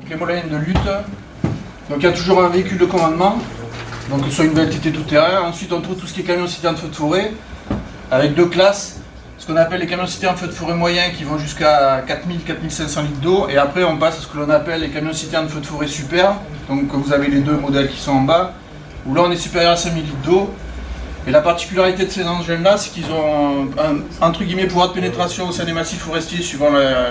les moyens de lutte. Donc il y a toujours un véhicule de commandement, donc soit une VLTT tout-terrain. Ensuite on trouve tout ce qui est camion citerne feu de forêt, avec deux classes, ce qu'on appelle les camions citernes feu de forêt moyens qui vont jusqu'à 4000-4500 litres d'eau. Et après on passe à ce que l'on appelle les camions citernes feu de forêt super. Donc vous avez les deux modèles qui sont en bas, où là on est supérieur à 5000 litres d'eau. Et la particularité de ces engins-là, c'est qu'ils ont un entre guillemets pouvoir de pénétration au sein des massifs forestiers suivant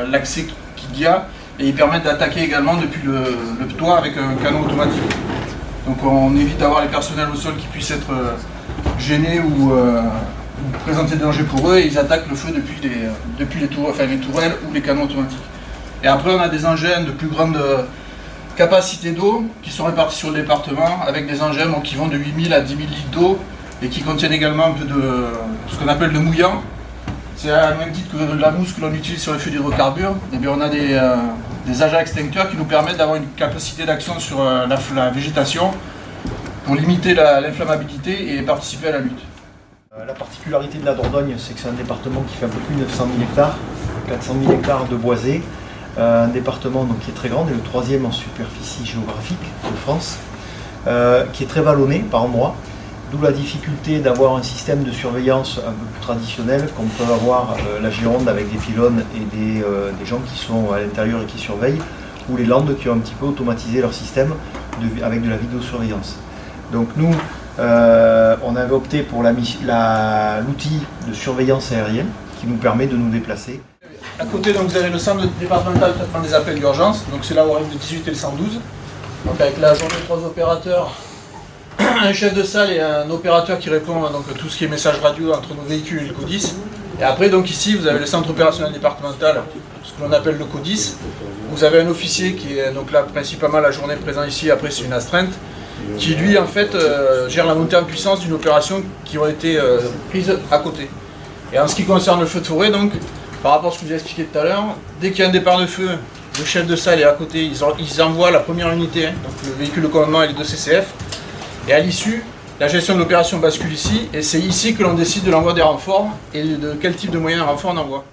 l'accès qu'il y a. Et ils permettent d'attaquer également depuis le toit avec un canon automatique. Donc on évite d'avoir les personnels au sol qui puissent être gênés ou présenter des dangers pour eux, et ils attaquent le feu depuis les tourelles ou les canons automatiques. Et après on a des engins de plus grande capacité d'eau qui sont répartis sur le département avec des engins qui vont de 8000 à 10 000 litres d'eau et qui contiennent également un peu de ce qu'on appelle le mouillant. C'est à même titre que la mousse que l'on utilise sur les feux d'hydrocarbures. Et bien on a des agents extincteurs qui nous permettent d'avoir une capacité d'action sur la végétation pour limiter l'inflammabilité et participer à la lutte. La particularité de la Dordogne, c'est que c'est un département qui fait un peu plus de 900 000 hectares, 400 000 hectares de boisés, un département donc, qui est très grand, et le troisième en superficie géographique de France, qui est très vallonné par endroits, d'où la difficulté d'avoir un système de surveillance un peu plus traditionnel, comme peut avoir la Gironde avec des pylônes et des gens qui sont à l'intérieur et qui surveillent, ou les Landes qui ont un petit peu automatisé leur système avec de la vidéosurveillance. Donc nous, on avait opté pour l'outil de surveillance aérienne qui nous permet de nous déplacer. À côté, donc, vous avez le centre départemental de traitement des appels d'urgence, donc c'est là où on arrive le 18 et le 112. Donc avec la journée de 3 opérateurs, un chef de salle et un opérateur qui répond donc, à tout ce qui est message radio entre nos véhicules et le CODIS. Et après, donc ici, vous avez le centre opérationnel départemental, ce que l'on appelle le CODIS. Vous avez un officier qui est donc là principalement la journée présent ici, après c'est une astreinte, qui lui en fait gère la montée en puissance d'une opération qui aurait été prise à côté. Et en ce qui concerne le feu de forêt, donc, par rapport à ce que je vous ai expliqué tout à l'heure, dès qu'il y a un départ de feu, le chef de salle est à côté, ils envoient la première unité, donc le véhicule de commandement et les deux CCF. Et à l'issue, la gestion de l'opération bascule ici, et c'est ici que l'on décide de l'envoi des renforts et de quel type de moyens de renfort on envoie.